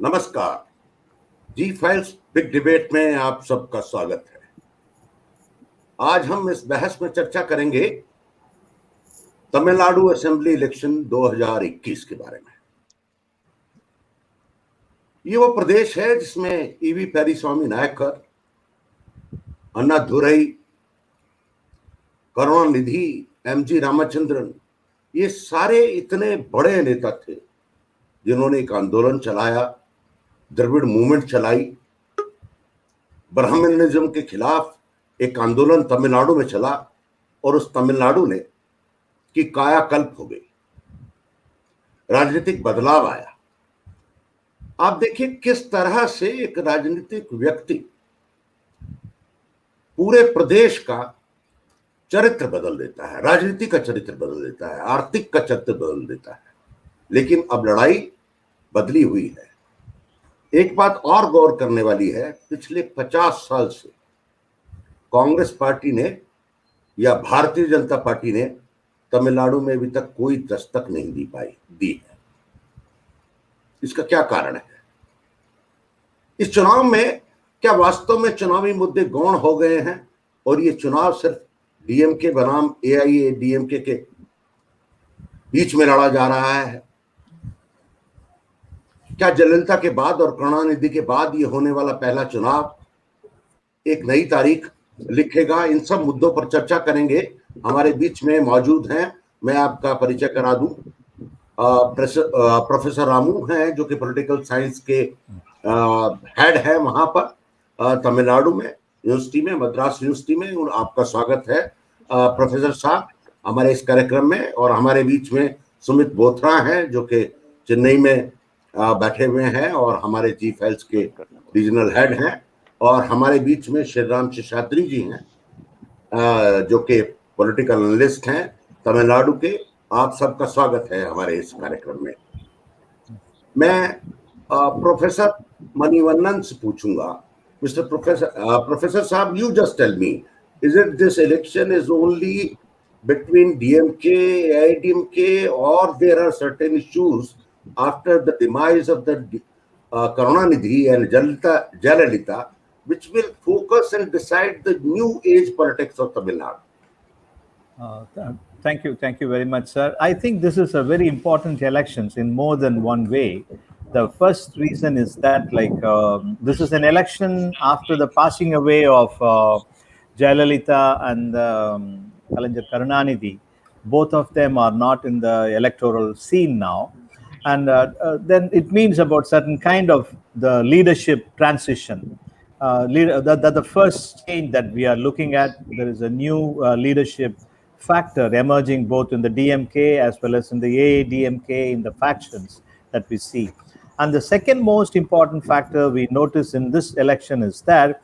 नमस्कार। जी files big debate में आप सबका स्वागत है। आज हम इस बहस में चर्चा करेंगे तमिलनाडु असेंबली इलेक्शन 2021 के बारे में। ये वो प्रदेश है जिसमें ईवी पेरिस्वामी नायकर, अन्नादुरई, करुणानिधि, एमजी रामचंद्रन, ये सारे इतने बड़े नेता थे जिन्होंने एक आंदोलन चलाया, द्रविड़ मूवमेंट चलाई, ब्राह्मणिज्म के खिलाफ एक आंदोलन तमिलनाडु में चला और उस तमिलनाडु ने की कायाकल्प हो गई, राजनीतिक बदलाव आया। आप देखिए किस तरह से एक राजनीतिक व्यक्ति पूरे प्रदेश का चरित्र बदल देता है, राजनीति का चरित्र बदल देता है, आर्थिक का चरित्र बदल देता है। लेकिन अब लड़ाई बदली हुई है। एक बात और गौर करने वाली है, पिछले 50 साल से कांग्रेस पार्टी ने या भारतीय जनता पार्टी ने तमिलनाडु में अभी तक कोई दस्तक नहीं दी है। इसका क्या कारण है? इस चुनाव में क्या वास्तव में चुनावी मुद्दे गौण हो गए हैं और ये चुनाव सिर्फ डीएमके बनाम एआईएडीएमके के बीच में लड़ा जा रहा है? क्या जयललिता के बाद और करुणानिधि के बाद ये होने वाला पहला चुनाव एक नई तारीख लिखेगा? इन सब मुद्दों पर चर्चा करेंगे। हमारे बीच में मौजूद हैं, मैं आपका परिचय करा दूं, प्रोफेसर रामू हैं जो कि पॉलिटिकल साइंस के हेड है वहां पर तमिलनाडु में यूनिवर्सिटी में, मद्रास यूनिवर्सिटी में। आपका स्वागत है प्रोफेसर साहब हमारे इस कार्यक्रम में। और हमारे बीच में सुमित बोथरा हैं जो कि चेन्नई में बैठे हुए हैं और हमारे जी फाइल्स के रीजनल हेड हैं। और हमारे बीच में श्री राम शेषाद्री जी हैं जो कि पॉलिटिकल एनालिस्ट हैं तमिलनाडु के। आप सबका स्वागत है हमारे इस कार्यक्रम में। मैं प्रोफेसर मणिवन्नन से पूछूंगा, मिस्टर प्रोफेसर साहब, you just tell me, is it this election is only between DMK, AIDMK, or there are certain issues after the demise of the Karunanidhi and Jayalalitha which will focus and decide the new age politics of Tamil Nadu? Thank you very much, sir. I think this is a very important elections in more than one way. The first reason is that this is an election after the passing away of Jayalalitha and Kalaignar Karunanidhi. Both of them are not in the electoral scene now. And then it means about certain kind of the leadership transition. The first change that we are looking at, there is a new leadership factor emerging both in the DMK as well as in the AADMK in the factions that we see. And the second most important factor we notice in this election is that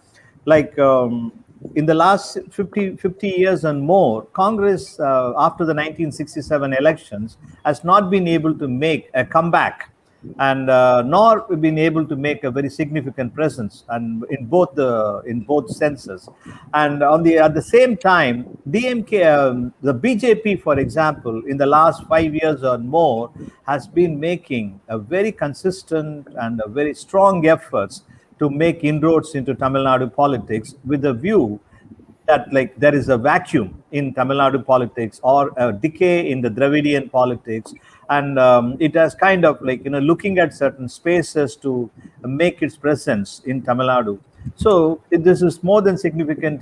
in the last 50 years and more, Congress, after the 1967 elections, has not been able to make a comeback and nor been able to make a very significant presence, and in both senses. And at the same time, DMK, the BJP, for example, in the last 5 years or more, has been making a very consistent and a very strong efforts to make inroads into Tamil Nadu politics with the view that there is a vacuum in Tamil Nadu politics or a decay in the Dravidian politics, and it has kind of looking at certain spaces to make its presence in Tamil Nadu. So this is more than significant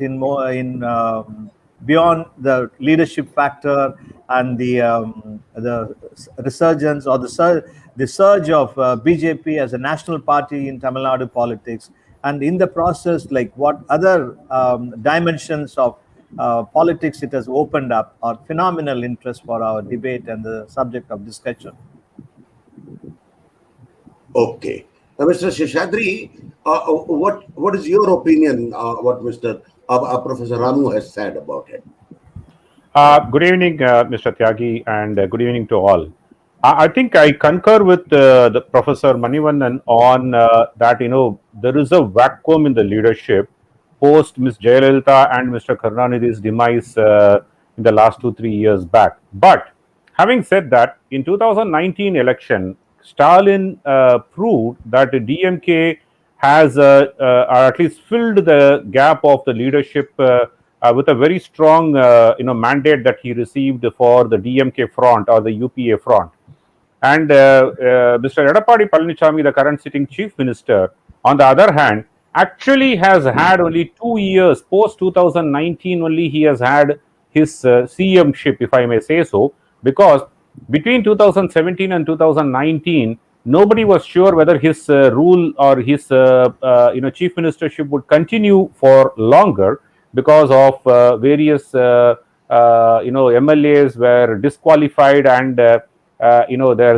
beyond the leadership factor and the resurgence or the surge of BJP as a national party in Tamil Nadu politics. And in the process, what other dimensions of politics it has opened up are phenomenal interest for our debate and the subject of discussion. Okay. Mr. Sheshadri, what is your opinion, what Mr. Professor Ramu has said about it? Good evening, Mr. Tyagi, and good evening to all. I think I concur with the Professor Manivannan on that, there is a vacuum in the leadership post Ms. Jayalalitha and Mr. Karunanidhi's demise in the last 2-3 years back. But having said that, in 2019 election, Stalin proved that DMK has or at least filled the gap of the leadership with a very strong mandate that he received for the DMK front or the UPA front. And Mr. Edappadi Palanichami, the current sitting chief minister, on the other hand, actually has had only 2 years post 2019 only he has had his CM-ship, if I may say so, because between 2017 and 2019, nobody was sure whether his rule or his chief ministership would continue for longer because of various MLAs were disqualified and their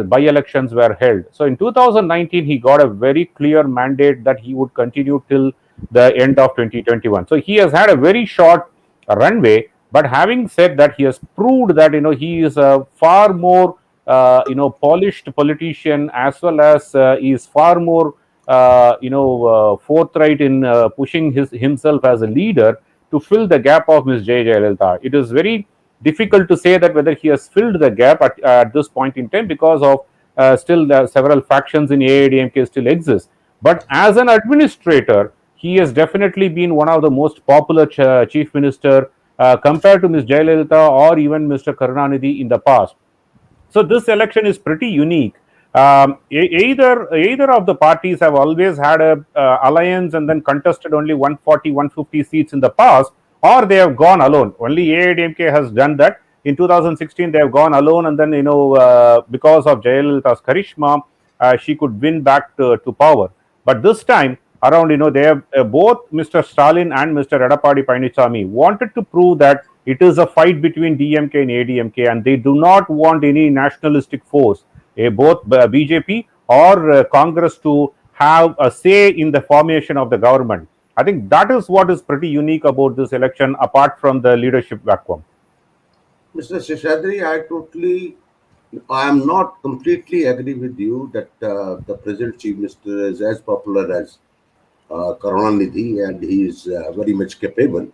by-elections were held. So in 2019, he got a very clear mandate that he would continue till the end of 2021. So he has had a very short runway. But having said that, he has proved that he is a far more polished politician, as well as he is far more forthright in pushing himself as a leader to fill the gap of Ms. Jayalalitha. It is very difficult to say that whether he has filled the gap at this point in time, because of still several factions in AIADMK still exist. But as an administrator, he has definitely been one of the most popular chief minister compared to Ms. Jayalalitha or even Mr. Karunanidhi in the past. So this election is pretty unique. Either of the parties have always had a alliance and then contested only 140, 150 seats in the past, or they have gone alone. Only AIADMK has done that. In 2016, they have gone alone, and then because of Jayalalitha's charisma, she could win back to power. But this time around, they have both Mr. Stalin and Mr. Edappadi Palanichami wanted to prove that it is a fight between DMK and ADMK, and they do not want any nationalistic force, both BJP or Congress, to have a say in the formation of the government. I think that is what is pretty unique about this election, apart from the leadership vacuum. Mr. Seshadri, I am not completely agree with you that the present chief minister is as popular as Karunanidhi, and he is very much capable.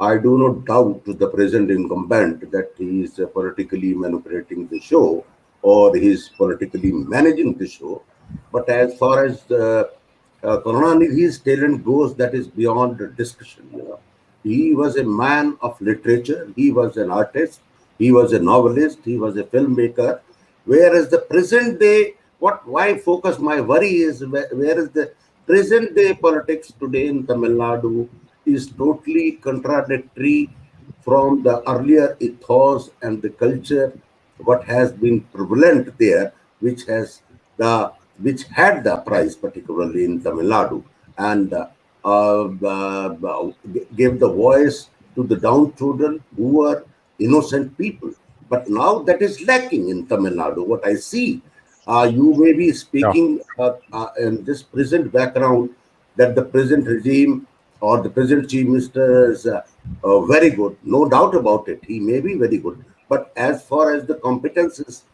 I do not doubt the present incumbent that he is politically manipulating the show, or he is politically managing the show. But as far as Karunanidhi's talent goes, that is beyond discussion. He was a man of literature. He was an artist. He was a novelist. He was a filmmaker. Whereas the present day, why focus my worry is where is the present day politics today in Tamil Nadu is totally contradictory from the earlier ethos and the culture what has been prevalent there, which had the prize, particularly in Tamil Nadu, and gave the voice to the downtrodden, who are innocent people. But now that is lacking in Tamil Nadu. What I see, you may be speaking in this present background that the present regime or the present chief minister is very good. No doubt about it. He may be very good. But as far as the competence is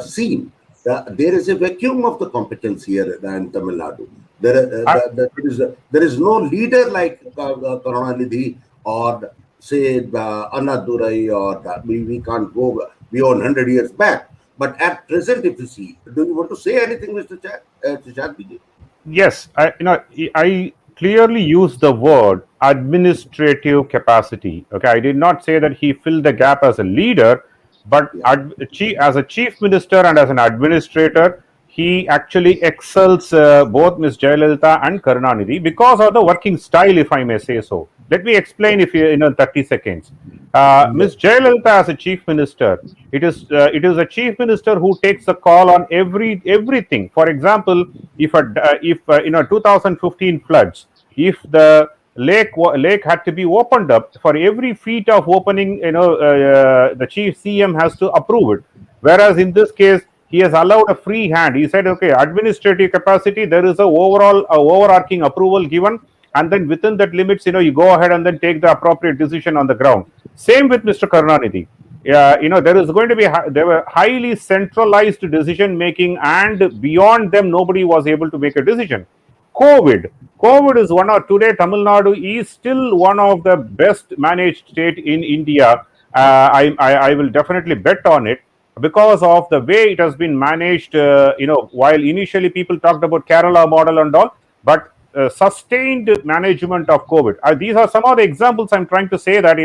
seen, there is a vacuum of the competence here in Tamil Nadu. There is no leader like Karunanidhi or say Annadurai, or we can't go beyond 100 years back. But at present, if you see, do you want to say anything, Mr. Chadbiji? Yes, I clearly use the word administrative capacity. Okay, I did not say that he filled the gap as a leader, but as a chief minister and as an administrator, he actually excels both Ms. Jayalalitha and Karunanidhi because of the working style, if I may say so. Let me explain if you in 30 seconds. Ms. Jayalalitha as a chief minister, it is a chief minister who takes the call on everything. For example, if 2015 floods, if the lake had to be opened up, for every feet of opening, the chief CM has to approve it. Whereas in this case, he has allowed a free hand. He said, okay, administrative capacity, there is a overarching approval given, and then within that limits, you go ahead and then take the appropriate decision on the ground. Same with Mr. Karunanidhi. There were highly centralized decision making, and beyond them, nobody was able to make a decision. COVID is today Tamil Nadu is still one of the best managed state in India. I will definitely bet on it. because of the way it has been managed. While initially people talked about Kerala model and all, but sustained management of COVID. These are some of the examples I'm trying to say that,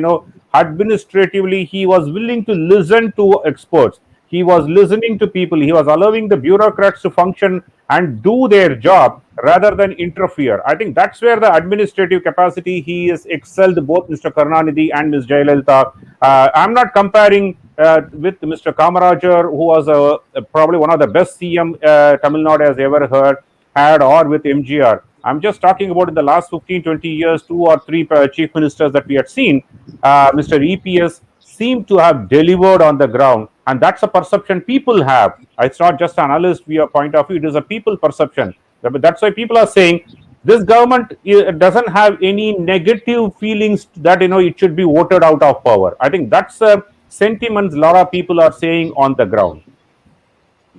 administratively, he was willing to listen to experts. He was listening to people. He was allowing the bureaucrats to function and do their job rather than interfere. I think that's where the administrative capacity he has excelled, both Mr. Karunanidhi and Ms. Jayalalitha. I'm not comparing with Mr. Kamarajar, who was probably one of the best CM Tamil Nadu has ever had, or with MGR. I'm just talking about in the last 15, 20 years, 2 or 3 chief ministers that we had seen. Mr. EPS seemed to have delivered on the ground, and that's a perception people have. It's not just an analyst view point of view, it is a people perception. That's why people are saying this government doesn't have any negative feelings that it should be voted out of power. I think that's a sentiment a lot of people are saying on the ground.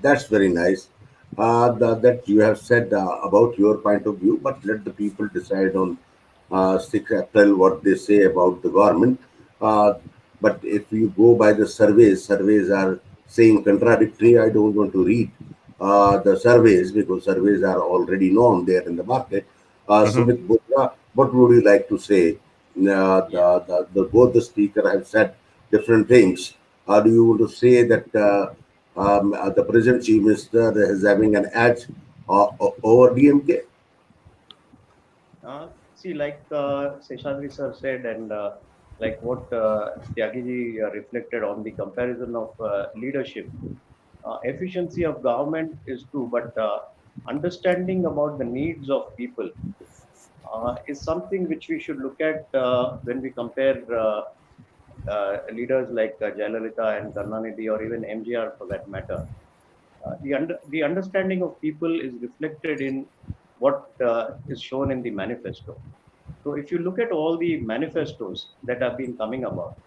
That's very nice. That you have said about your point of view, but let the people decide on 6 April what they say about the government. But if you go by the surveys are saying contradictory. I don't want to read the surveys because surveys are already known there in the market. Sumit Botra, what would you like to say? Both the speaker have said different things. Do you want to say that the present chief minister is having an edge over DMK? See, like Seshadri sir said, and like what Tyagiji reflected on the comparison of leadership, efficiency of government is true, but understanding about the needs of people is something which we should look at when we compare leaders like Jayalalitha and Karunanidhi, or even MGR for that matter. The understanding of people is reflected in what is shown in the manifesto. So if you look at all the manifestos that have been coming about,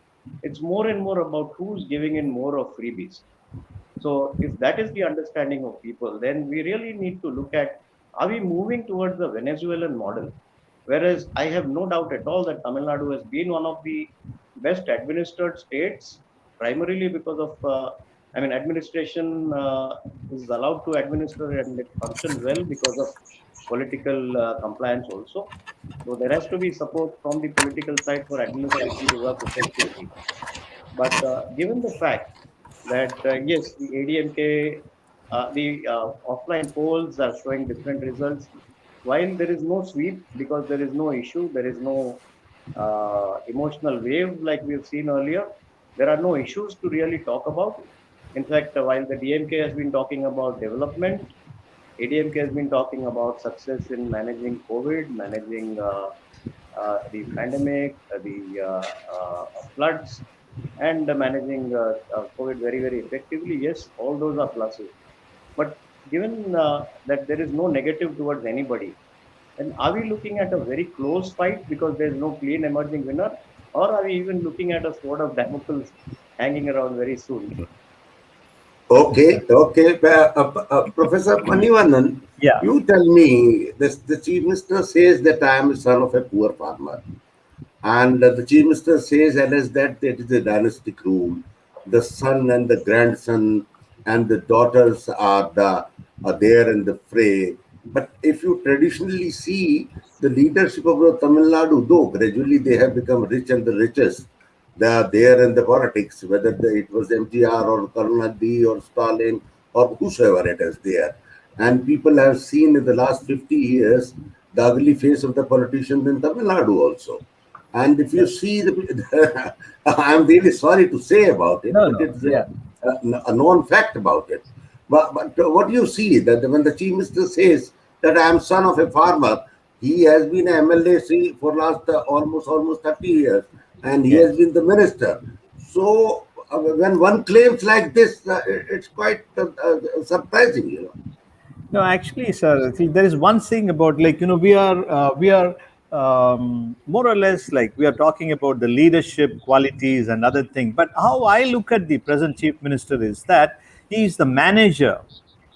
it's more and more about who's giving in more of freebies. So if that is the understanding of people, then we really need to look at, are we moving towards the Venezuelan model? Whereas I have no doubt at all that Tamil Nadu has been one of the best administered states, primarily because of, administration is allowed to administer and it functions well because of political compliance also. So there has to be support from the political side for administration to work effectively. But given the fact that, yes, the ADMK, the offline polls are showing different results, while there is no sweep because there is no issue, there is no emotional wave like we've seen earlier, there are no issues to really talk about. In fact, while the DMK has been talking about development, ADMK has been talking about success in managing COVID, managing the pandemic, the floods, and managing COVID very, very effectively. Yes, all those are pluses. But given that there is no negative towards anybody, then are we looking at a very close fight because there is no clean emerging winner? Or are we even looking at a sword of Damocles hanging around very soon? Okay. Professor Manivannan, Yeah. you tell me, the chief minister says that I am the son of a poor farmer. And the chief minister says as that it is a dynastic rule. The son and the grandson and the daughters are there in the fray. But if you traditionally see the leadership of the Tamil Nadu, though gradually they have become rich and the richest, they are there in the politics, whether it was MGR or Karunanidhi or Stalin or whosoever it is there. And people have seen in the last 50 years the ugly face of the politicians in Tamil Nadu also. And if you see, I'm really sorry to say about it, but it's a known fact about it. But what do you see that when the chief minister says that I am son of a farmer, he has been an MLA for last almost 30 years, and he has been the minister. So when one claims like this, it's quite surprising, No, actually, sir, see, there is one thing about, like, we are more or less like we are talking about the leadership qualities and other things. But how I look at the present chief minister is that he is the manager,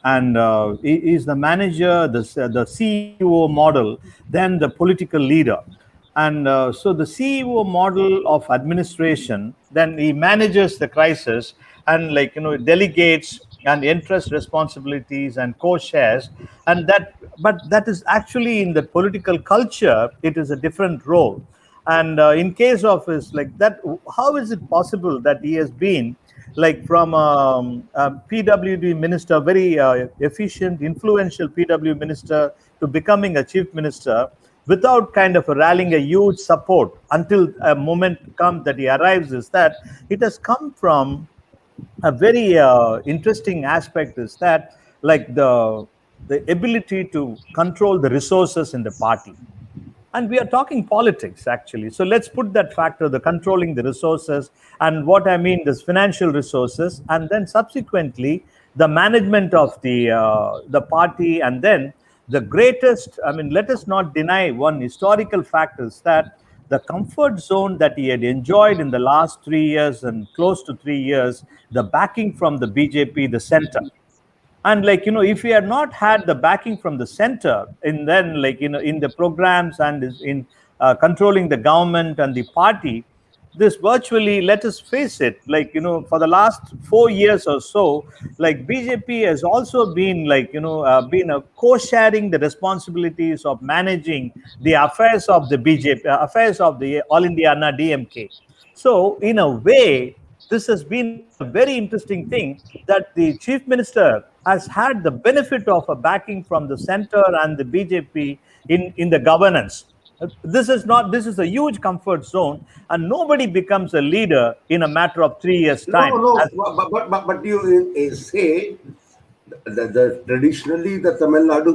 and he is the manager, the CEO model, then the political leader. And so the CEO model of administration, then he manages the crisis, and delegates and interest responsibilities and co-shares, and but that is actually in the political culture, it is a different role. And in case of his like that, how is it possible that he has been from a PWD minister, very efficient, influential PW minister, to becoming a chief minister without kind of rallying a huge support until a moment comes that he arrives? Is that it has come from a very interesting aspect, is that the ability to control the resources in the party. And we are talking politics, actually. So let's put that factor, the controlling the resources, and what I mean, this financial resources, and then subsequently the management of the party, and then the greatest. I mean, let us not deny one historical fact, is that the comfort zone that he had enjoyed in the last 3 years and close to 3 years, the backing from the BJP, the center. And if we had not had the backing from the center, and then in the programs and in controlling the government and the party, this virtually, let us face it, for the last 4 years or so, BJP has also been been co-sharing the responsibilities of managing the affairs of the BJP, affairs of the All India Anna DMK. So in a way, this has been a very interesting thing, that the chief minister has had the benefit of a backing from the center and the BJP in the governance. This is a huge comfort zone, and nobody becomes a leader in a matter of 3 years' time. But you say that traditionally the Tamil Nadu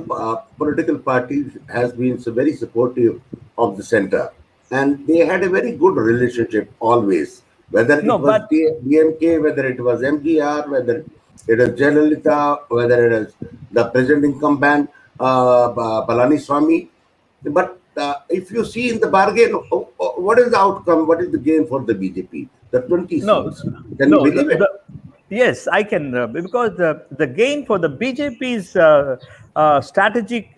political party has been so very supportive of the center, and they had a very good relationship always. Whether it was DMK, whether it was MGR, whether it is Jayalalitha, whether it is the present incumbent Palaniswamy. But if you see in the bargain, what is the outcome? What is the gain for the BJP? The 20 seats. Can you believe it? Yes, I can, because the gain for the BJP's strategic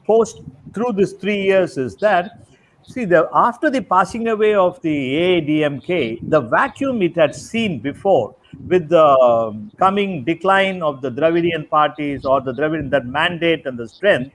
post through these 3 years is that, see, after the passing away of the AADMK, the vacuum it had seen before, with the coming decline of the Dravidian parties, or the Dravidian, that mandate and the strength,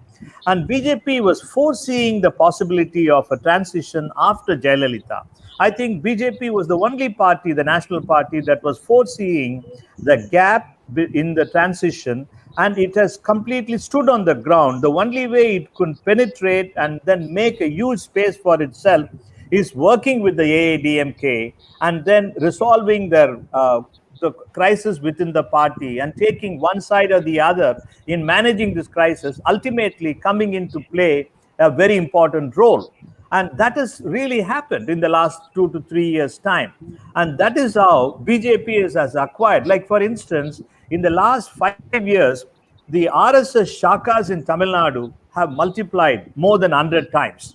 and BJP was foreseeing the possibility of a transition after Jayalalitha. I think BJP was the only party, the national party, that was foreseeing the gap in the transition, and it has completely stood on the ground. The only way it could penetrate and then make a huge space for itself is working with the AADMK, and then resolving the crisis within the party, and taking one side or the other in managing this crisis, ultimately coming into play a very important role. And that has really happened in the last 2 to 3 years' time. And that is how BJP has acquired. Like, for instance, in the last 5 years, the RSS shakas in Tamil Nadu have multiplied more than 100 times.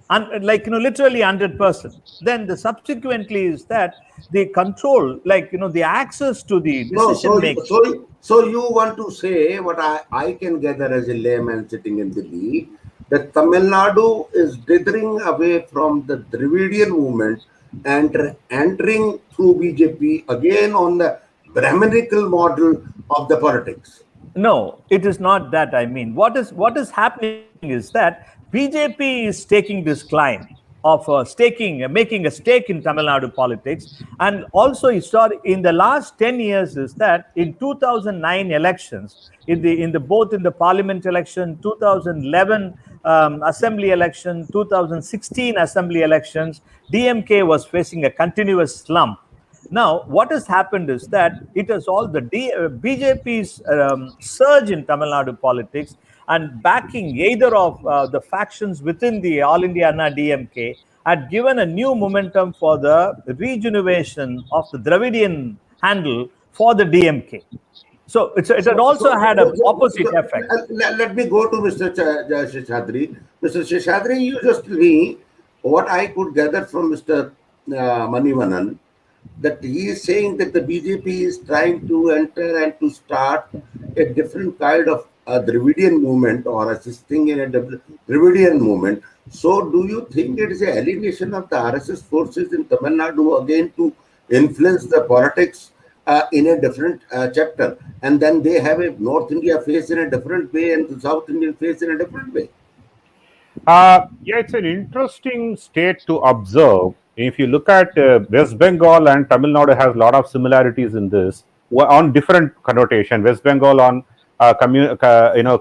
And literally 100%. Then the subsequently is that the control, the access to the decision making. So you want to say, what I can gather as a layman sitting in Delhi, that Tamil Nadu is dithering away from the Dravidian movement and entering through BJP again on the Brahminical model of the politics. No, it is not that. I mean, what is happening is that BJP is taking this climb of making a stake in Tamil Nadu politics, and also in the last 10 years is that in 2009 elections, both in the parliament election, 2011 assembly election, 2016 assembly elections, DMK was facing a continuous slump. Now, what has happened is that it has all the BJP's surge in Tamil Nadu politics, and backing either of the factions within the All India Anna DMK had given a new momentum for the rejuvenation of the Dravidian handle for the DMK. So it had also had an opposite effect. Let me go to Mr. Seshadri. Mr. Seshadri, you just tell me what I could gather from Mr. Manivannan, that he is saying that the BJP is trying to enter and to start a different kind of Dravidian movement, or assisting in a Dravidian movement. So do you think it is an alienation of the RSS forces in Tamil Nadu again to influence the politics in a different chapter, and then they have a North India face in a different way and the South Indian face in a different way. Yeah, it's an interesting state to observe. If you look at West Bengal and Tamil Nadu has a lot of similarities in this on different connotation. West Bengal on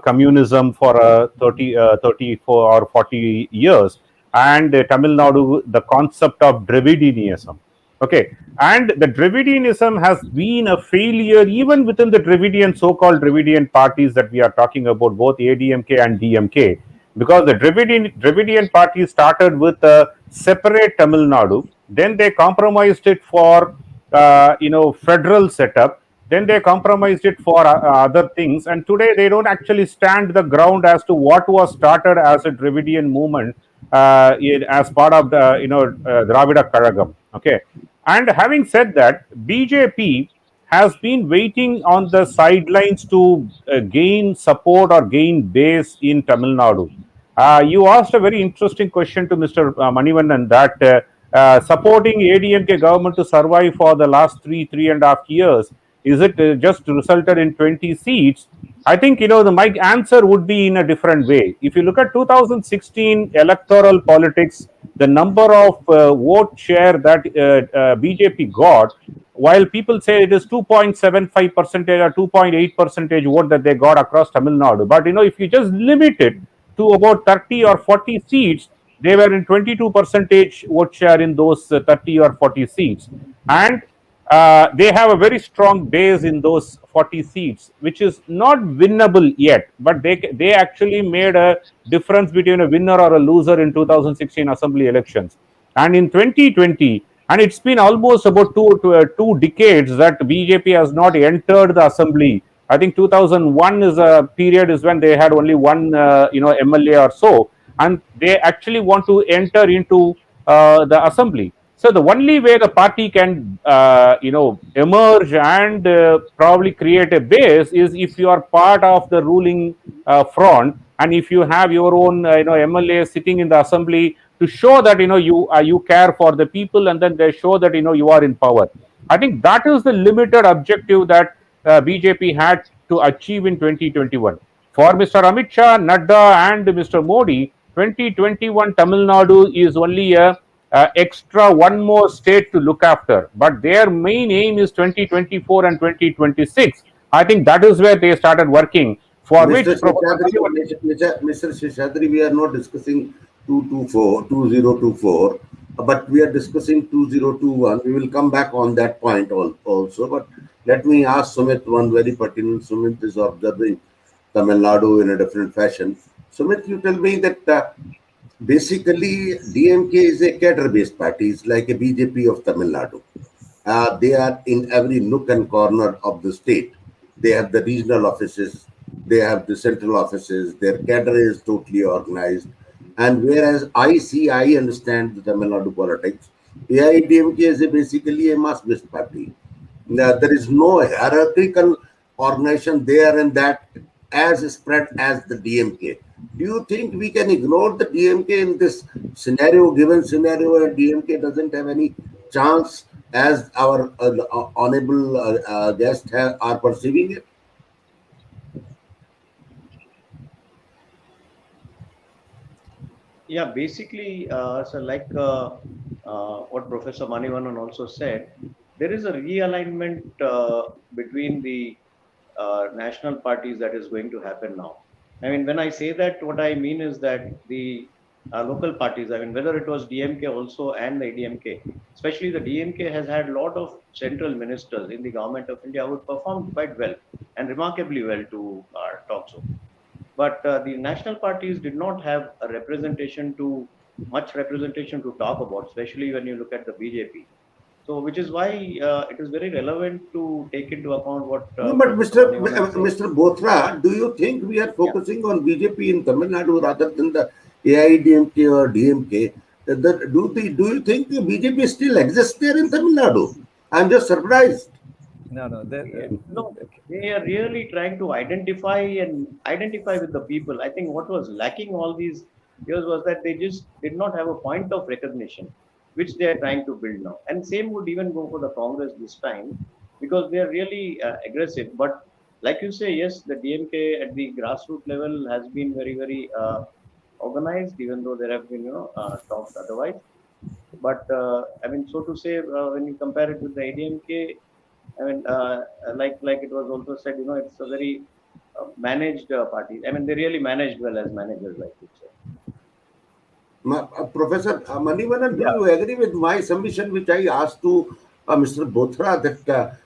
communism for 34 or 40 years, and Tamil Nadu the concept of Dravidianism. Okay, and the Dravidianism has been a failure even within the Dravidian so-called Dravidian parties that we are talking about, both ADMK and DMK, because the Dravidian party started with a separate Tamil Nadu, then they compromised it for federal setup, then they compromised it for other things, and today they don't actually stand the ground as to what was started as a Dravidian movement as part of the Dravida Kazhagam. Okay, and having said that, BJP has been waiting on the sidelines to gain support or gain base in Tamil Nadu. You asked a very interesting question to Mr. Manivannan that supporting ADMK government to survive for the last three and a half years, is it just resulted in 20 seats? I think my answer would be in a different way. If you look at 2016 electoral politics, the number of vote share that BJP got, while people say it is 2.75 percentage or 2.8 percentage vote that they got across Tamil Nadu, but if you just limit it to about 30 or 40 seats, they were in 22 percentage vote share in those 30 or 40 seats, and they have a very strong base in those 40 seats, which is not winnable yet, but they actually made a difference between a winner or a loser in 2016 assembly elections. And in 2020, and it's been almost about two decades that BJP has not entered the assembly. I think 2001 is a period is when they had only one MLA or so, and they actually want to enter into the assembly. So the only way the party can, emerge and probably create a base is if you are part of the ruling front, and if you have your own, MLA sitting in the assembly to show that you care for the people, and then they show that you are in power. I think that is the limited objective that BJP had to achieve in 2021. For Mr. Amit Shah, Nadda, and Mr. Modi, 2021 Tamil Nadu is only a extra one more state to look after, but their main aim is 2024 and 2026. I think that is where they started working, for which Mr. Seshadri, we are not discussing 2024, but we are discussing 2021. We will come back on that point also, but let me ask Sumit one very pertinent. Sumit is observing Tamil Nadu in a different fashion. Sumit, you tell me that basically DMK is a cadre-based party. It's like a BJP of Tamil Nadu. They are in every nook and corner of the state. They have the regional offices, they have the central offices, their cadre is totally organized. And whereas I understand the Tamil Nadu politics, AIDMK is basically a mass-based party. Now, there is no hierarchical organization there and that as spread as the DMK. Do you think we can ignore the DMK in this scenario, given scenario, and DMK doesn't have any chance as our honorable guests are perceiving it? Yeah, basically, so like what Professor Manivannan also said, there is a realignment between the national parties that is going to happen now. I mean, when I say that, what I mean is that the local parties, I mean, whether it was DMK also and the ADMK, especially the DMK has had a lot of central ministers in the government of India who performed quite well and remarkably well to talk so. But the national parties did not have a much representation to talk about, especially when you look at the BJP. So, which is why it is very relevant to take into account what. No, but Mr. Bothra, do you think we are focusing on BJP in Tamil Nadu rather than the AIDMK or DMK? Do you think the BJP still exists there in Tamil Nadu? I'm just surprised. No, they are really trying to identify with the people. I think what was lacking all these years was that they just did not have a point of recognition, which they are trying to build now. And same would even go for the Congress this time. because they are really aggressive. But like you say, yes, the DMK at the grassroots level has been very organized, even though there have been talks otherwise. But I mean, so to say, when you compare it with the ADMK, I mean, like it was also said, it's a very managed party. I mean, they really managed well as managers, like you say. Professor Manivanan, do Yeah. you agree with my submission, which I asked to Mr. Bothra, that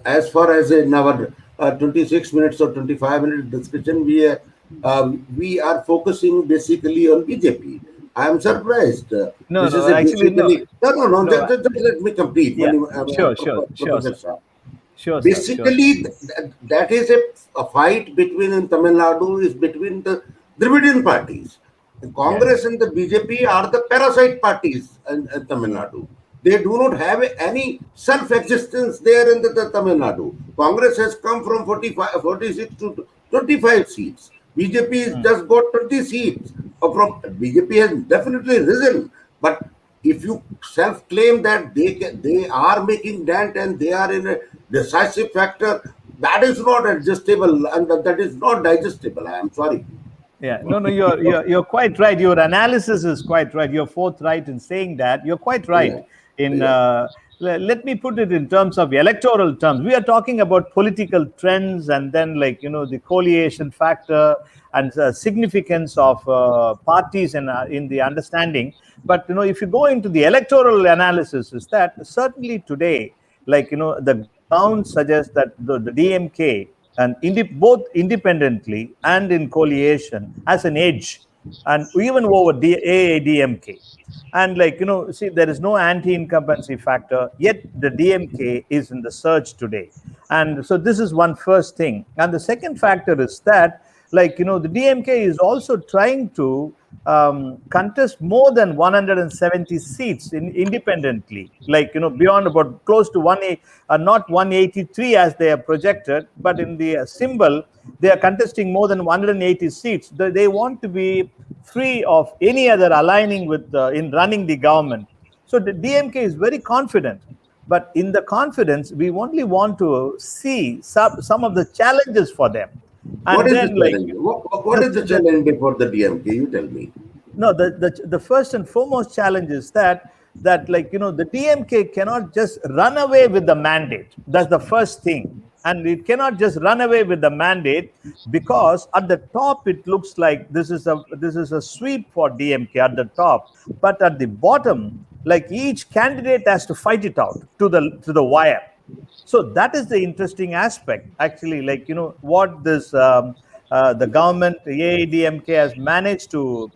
as far as in our 26 minutes or 25-minute discussion, we are focusing basically on BJP. I am surprised. No, This no, is a actually, no. basically no. No, Just let me complete. yeah. Sure, sure, sure, Professor sir. Shah. Sure, sir. Sure, sir. Basically, that is a fight between in Tamil Nadu is between the Dravidian parties. The Congress and the BJP are the parasite parties in Tamil Nadu. They do not have any self-existence there in the Tamil Nadu. Congress has come from 46 to 25 seats. BJP has just got 20 seats. From BJP has definitely risen, but if you self-claim that they are making dent and they are in a decisive factor, that is not adjustable and that is not digestible. I am sorry. Yeah, no, you're quite right. Your analysis is quite right. You're forthright in saying that. You're quite right. Yeah. In Yeah. let me put it in terms of electoral terms. We are talking about political trends, and then the coalition factor and significance of parties in the understanding. But if you go into the electoral analysis, is that certainly today, the ground suggests that the DMK and both independently and in coalition as an edge, and even over AADMK. And see, there is no anti-incumbency factor, yet the DMK is in the surge today. And so this is one first thing. And the second factor is that the DMK is also trying to contest more than 170 seats independently, beyond about close to not 183 as they are projected, but in the symbol they are contesting more than 180 seats. They want to be free of any other aligning with in running the government. So the DMK is very confident, but in the confidence we only want to see some of the challenges for them. What And is the then challenge? What is the challenge before the DMK? You tell me. no, the first and foremost challenge is that the DMK cannot just run away with the mandate. That's the first thing. And it cannot just run away with the mandate, because at the top it looks like this is a sweep for DMK at the top, but at the bottom, each candidate has to fight it out to the wire. So that is the interesting aspect, actually. What this the government, AIDMK, has managed to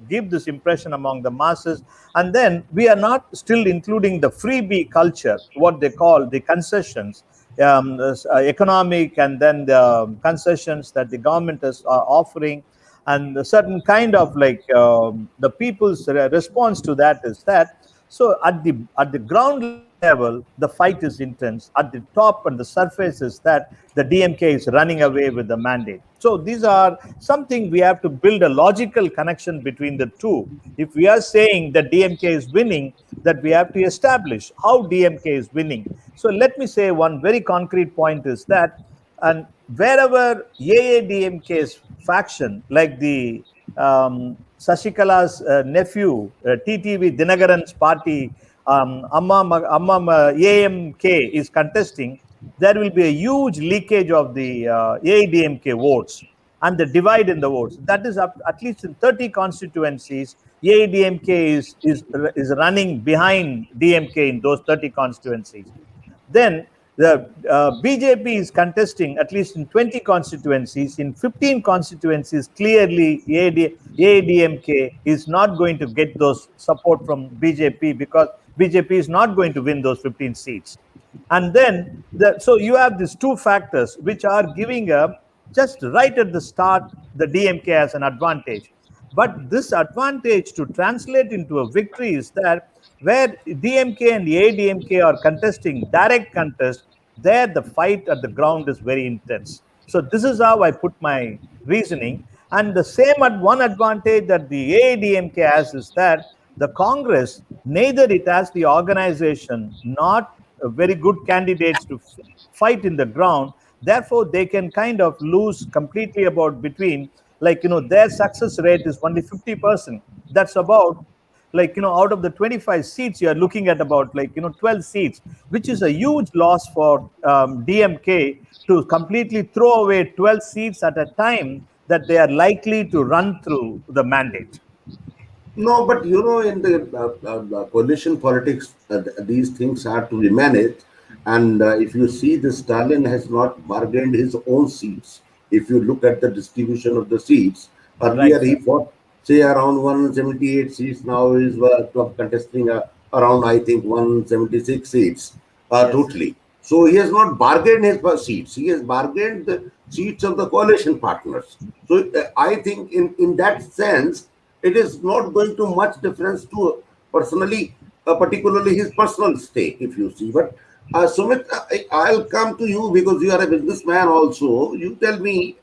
give this impression among the masses. And then we are not still including the freebie culture, what they call the concessions, economic, and then the concessions that the government is offering. And a certain kind of the people's response to that is that, so at the ground level, the fight is intense. At the top and the surface is that the DMK is running away with the mandate. So these are something we have to build a logical connection between the two. If we are saying that DMK is winning, that we have to establish how DMK is winning. So let me say one very concrete point is that, and wherever AADMK's faction, like the Sashikala's nephew, TTV Dinagaran's party, AMK is contesting, there will be a huge leakage of the AIDMK votes and the divide in the votes. That is at least in 30 constituencies. AIDMK is running behind DMK in those 30 constituencies. Then the BJP is contesting at least in 20 constituencies. In 15 constituencies, clearly AIDMK is not going to get those support from BJP, because BJP is not going to win those 15 seats. And then, so you have these two factors which are giving up just right at the start the DMK as an advantage. But this advantage to translate into a victory is that where DMK and AIDMK are contesting direct contest, there the fight at the ground is very intense. So this is how I put my reasoning. And the same one advantage that the AIDMK has is that the Congress, neither it has the organization, not very good candidates to fight in the ground. Therefore, they can kind of lose completely about between, like, their success rate is only 50%. That's about, like, out of the 25 seats, you are looking at about, like, 12 seats, which is a huge loss for DMK to completely throw away 12 seats at a time that they are likely to run through the mandate. No, but in the coalition politics, these things are to be managed. And if you see, the Stalin has not bargained his own seats. If you look at the distribution of the seats, earlier Right, he sir. fought, say, around 178 seats. Now he's contesting around, I think, 176 seats Yes. totally. So he has not bargained his seats. He has bargained the seats of the coalition partners. So I think in that sense, it is not going to much difference to personally, particularly his personal stake, if you see. But Sumit, I'll come to you because you are a businessman also. You tell me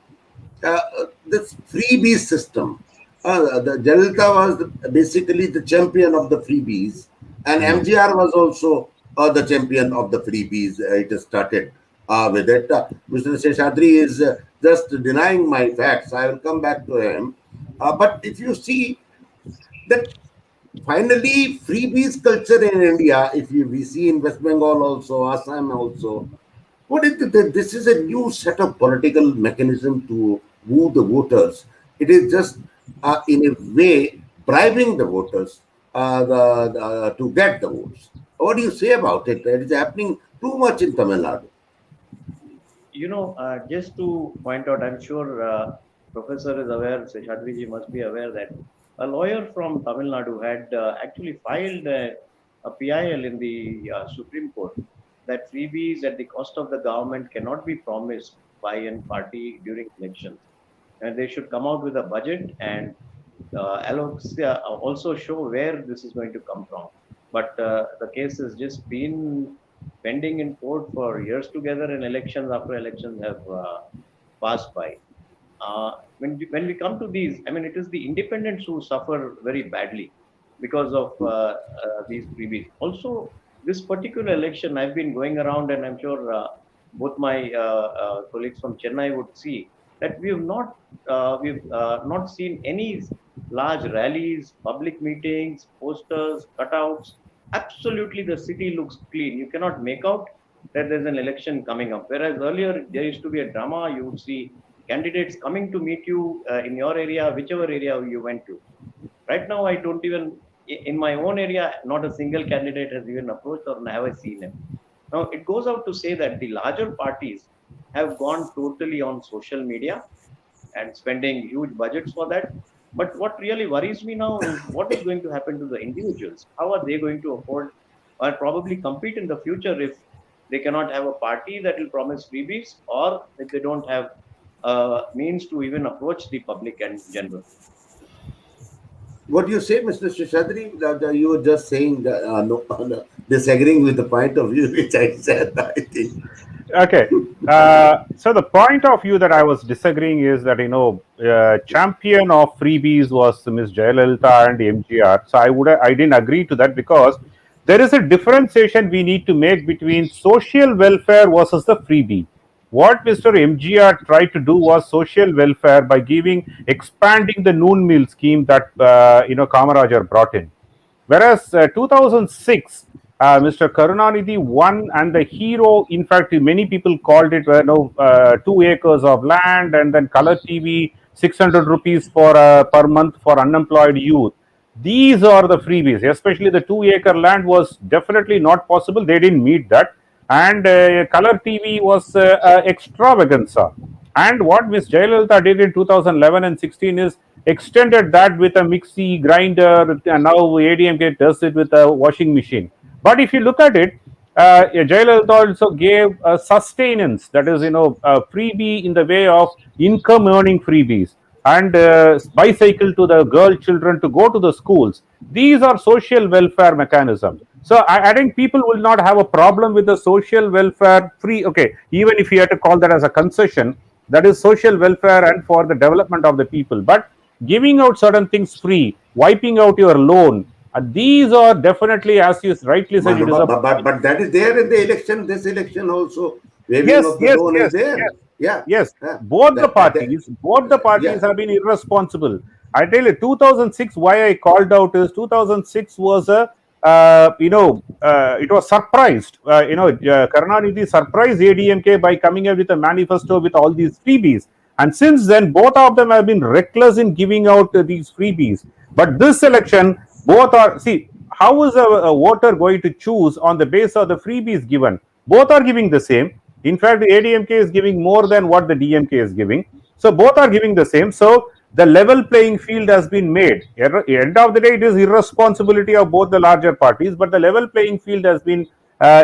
this freebie system. The Jalita was basically the champion of the freebies, and MGR was also the champion of the freebies. It started with it. Mr. Seshadri is just denying my facts. I will come back to him. But if you see that finally freebies culture in India, if we see in West Bengal also, Assam also, what is this is a new set of political mechanism to woo the voters. It is just in a way bribing the voters to get the votes. What do you say about it? It is happening too much in Tamil Nadu. Just to point out, I'm sure Professor is aware, Seshadriji must be aware that a lawyer from Tamil Nadu had actually filed a PIL in the Supreme Court that freebies at the cost of the government cannot be promised by a party during elections. And they should come out with a budget and also show where this is going to come from. But the case has just been pending in court for years together, and elections after elections have passed by. When we come to these, I mean, it is the independents who suffer very badly because of these freebies. Also, this particular election, I've been going around, and I'm sure both my colleagues from Chennai would see that we've not seen any large rallies, public meetings, posters, cutouts. Absolutely, the city looks clean. You cannot make out that there's an election coming up. Whereas earlier there used to be a drama. You would see candidates coming to meet you in your area, whichever area you went to. Right now, I don't even, in my own area, not a single candidate has even approached or have I seen him. Now, it goes out to say that the larger parties have gone totally on social media and spending huge budgets for that. But what really worries me now is what is going to happen to the individuals? How are they going to afford or probably compete in the future if they cannot have a party that will promise freebies, or if they don't have means to even approach the public and general? What do you say, Mr. Shashadri? You were just saying that, no, disagreeing with the point of view which I said, I think. Okay. So the point of view that I was disagreeing is that, champion of freebies was Ms. Jayalalitha and MGR. So I didn't agree to that because there is a differentiation we need to make between social welfare versus the freebie. What Mr. MGR tried to do was social welfare by expanding the noon meal scheme that Kamarajar brought in. Whereas 2006, Mr. Karunanidhi won, and the hero, in fact, many people called it 2 acres of land and then color TV, 600 rupees per month for unemployed youth. These are the freebies, especially the 2-acre land was definitely not possible. They didn't meet that. And color TV was extravaganza. And what Ms. Jayalalitha did in 2011 and 16 is extended that with a mixie grinder, and now ADMK does it with a washing machine. But if you look at it, Jayalalitha also gave sustenance, that is, a freebie in the way of income earning freebies, and bicycle to the girl children to go to the schools. These are social welfare mechanisms. So I think people will not have a problem with the social welfare free. Okay, even if you had to call that as a concession, that is social welfare and for the development of the people. But giving out certain things free, wiping out your loan, These are definitely, as you rightly said, it is a But that is there in the election. This election also, waving yes, of the yes, loan is yes, there. yes. Yeah. Yes, Yeah. both the That parties yeah. have been irresponsible. I tell you, 2006. Why I called out is 2006 was a it was surprised. Karunanidhi surprised ADMK by coming up with a manifesto with all these freebies, and since then both of them have been reckless in giving out these freebies. But this election, both are see. How is a voter going to choose on the basis of the freebies given? Both are giving the same. In fact, the ADMK is giving more than what the DMK is giving. So both are giving the same. So the level playing field has been made. At the end of the day, it is irresponsibility of both the larger parties, but the level playing field has been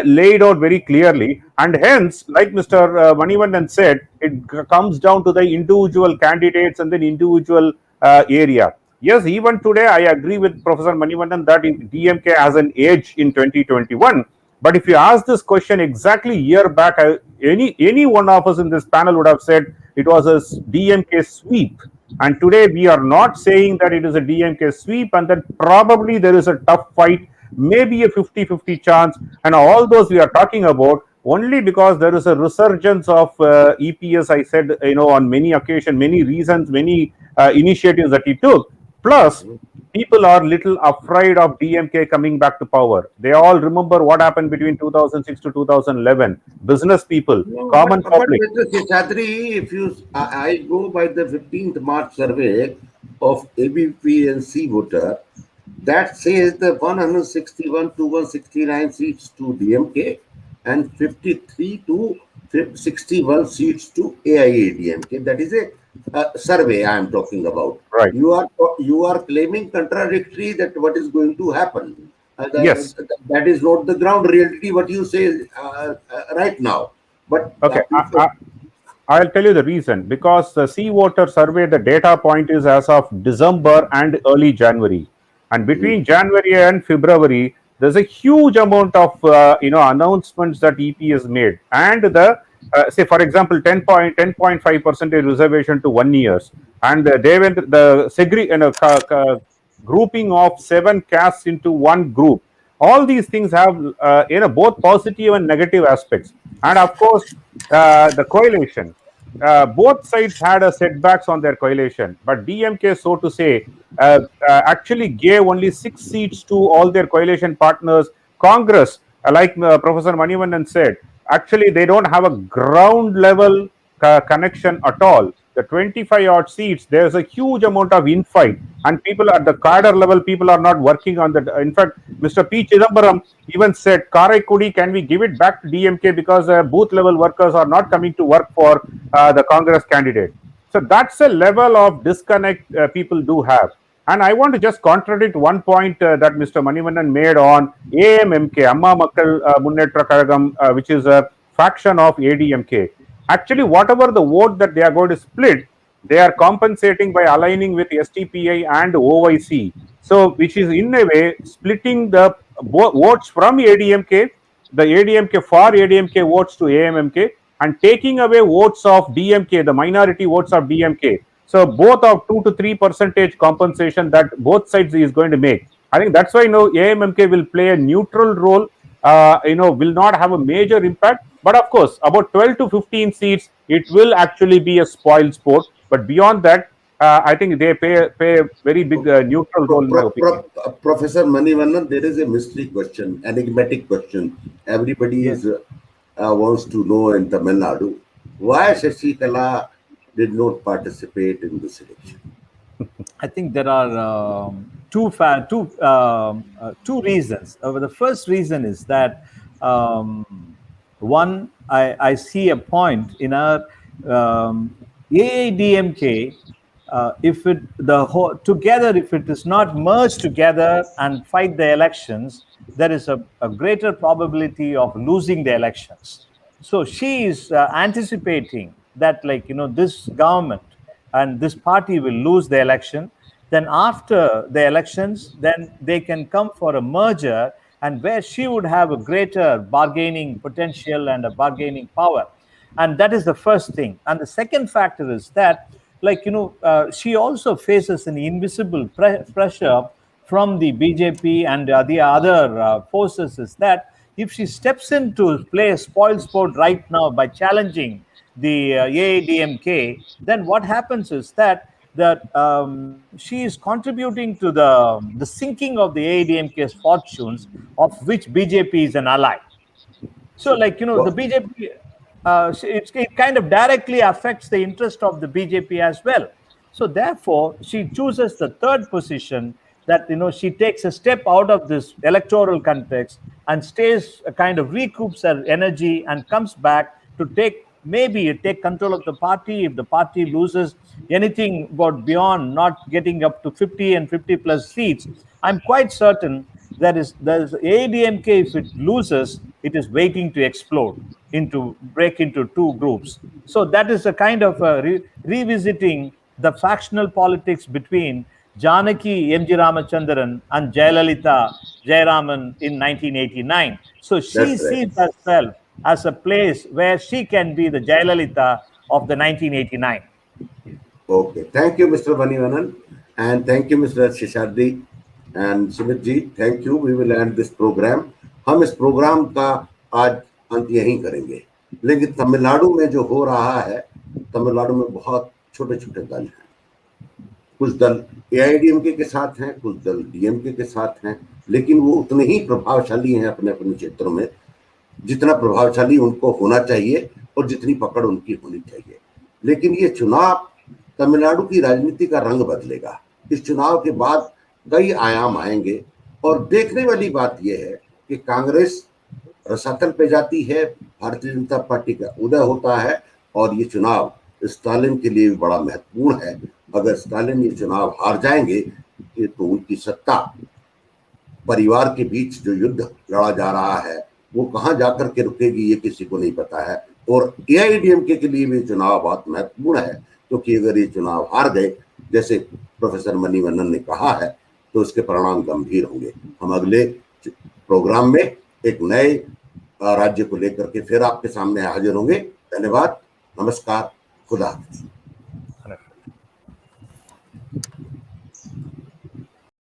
laid out very clearly. And hence, like Mr. Manivandan said, it comes down to the individual candidates and then individual area. Yes, even today, I agree with Professor Manivandan that DMK has an edge in 2021. But if you ask this question exactly a year back, any one of us in this panel would have said it was a DMK sweep. And today we are not saying that it is a DMK sweep, and that probably there is a tough fight, maybe a 50-50 chance. And all those we are talking about only because there is a resurgence of EPS. I said, on many occasions, many reasons, many initiatives that he took. Plus, people are little afraid of DMK coming back to power. They all remember what happened between 2006 to 2011. Business people, No, common but public. Mr. Seshadri, if I go by the 15th March survey of ABP and C voter, that says the 161 to 169 seats to DMK and 53 to 61 seats to AIADMK. That is a survey I am talking about. Right. You are claiming contradictory that what is going to happen. Yes. That is not the ground reality. What you say right now, but Okay. I'll tell you the reason. Because the sea water survey, the data point is as of December and early January. And between January and February, there's a huge amount of announcements that EP has made. And the say, for example, 10.5% reservation to 1 years. And they went grouping of 7 castes into one group. All these things have both positive and negative aspects. And of course, the coalition, both sides had a setbacks on their coalition, but DMK, so to say, actually gave only 6 seats to all their coalition partners. Congress, like Professor Manivandan said, actually they don't have a ground level connection at all. The 25 odd seats, there's a huge amount of infight, and people at the cadre level, people are not working on that. In fact, Mr. P. Chidambaram even said, Karaikudi, can we give it back to DMK because booth level workers are not coming to work for the Congress candidate. So that's a level of disconnect people do have. And I want to just contradict one point that Mr. Manivandan made on AMMK, Amma Makkal Munnetra Kazhagam, which is a faction of ADMK. Actually, whatever the vote that they are going to split, they are compensating by aligning with STPI and OIC. So, which is in a way splitting the votes from ADMK, the ADMK for ADMK votes to AMMK, and taking away votes of DMK, the minority votes of DMK. So both of 2 to 3% compensation that both sides is going to make. I think that's why AMMK will play a neutral role. Will not have a major impact. But of course, about 12 to 15 seats, it will actually be a spoiled sport. But beyond that, I think they play a very big neutral role in my opinion. Professor Manivandan, there is a mystery question, enigmatic question. Everybody is wants to know in Tamil Nadu why Shashikala did not participate in this election. I think there are two reasons. The first reason is that one, I see a point in our AIDMK. If it together, if it is not merged together and fight the elections, there is a greater probability of losing the elections. So she is anticipating that, this government and this party will lose the election. Then after the elections, then they can come for a merger, and where she would have a greater bargaining potential and a bargaining power. And that is the first thing. And the second factor is that, she also faces an invisible pressure from the BJP and the other forces is that if she steps in to play a spoil sport right now by challenging the AIDMK, then what happens is that she is contributing to the sinking of the AIDMK's fortunes, of which BJP is an ally. So, like, the Well, BJP, it kind of directly affects the interest of the BJP as well. So, therefore, she chooses the third position, that she takes a step out of this electoral context and stays, kind of recoups her energy and comes back to take control of the party. If the party loses anything but beyond not getting up to 50 and 50 plus seats, I'm quite certain there's ADMK, if it loses, it is waiting to explode, break into two groups. So that is a kind of revisiting the factional politics between Janaki M.G. Ramachandran and Jayalalitha Jayaraman in 1989. So she that's right. sees herself as a place where she can be the Jayalalitha of the 1989. Okay, thank you, Mr. Manivannan, and thank you, Mr. Seshadri and Sumit ji. Thank you. We will end this program. हम इस programme का आज अंत यहीं करेंगे, लेकिन तमिलनाडु में जो हो रहा है, तमिलनाडु में बहुत छोटे छोटे दल हैं। कुछ दल एआईडीएमके के साथ हैं, कुछ दल डीएमके के साथ हैं, लेकिन वो उतने ही प्रभावशाली हैं अपने अपने क्षेत्रों में जितना प्रभावशाली उनको होना चाहिए और जितनी पकड़ उनकी होनी चाहिए। लेकिन ये चुनाव तमिलनाडु की राजनीति का रंग बदलेगा। इस चुनाव के बाद कई आयाम आएंगे और देखने वाली बात यह है कि कांग्रेस रसातल पे जाती है, भारतीय जनता पार्टी का उदय होता है, और ये चुनाव स्टालिन के लिए भी बड़ा महत्वपूर्ण है। अगर स्टालिन ये चुनाव हार जाएंगे तो उनकी सत्ता, परिवार के बीच जो युद्ध लड़ा जा रहा है वो कहां जाकर के रुकेगी ये किसी को नहीं पता है। और एआईडीएमके के लिए भी चुनाव बहुत महत्वपूर्ण है, क्योंकि अगर ये चुनाव हार गए, जैसे प्रोफेसर मणिवन्नन ने कहा है, तो इसके परिणाम गंभीर होंगे। हम अगले प्रोग्राम में एक नए राज्य को लेकर के फिर आपके सामने हाजिर होंगे। धन्यवाद, नमस्कार, खुदा हाफिज।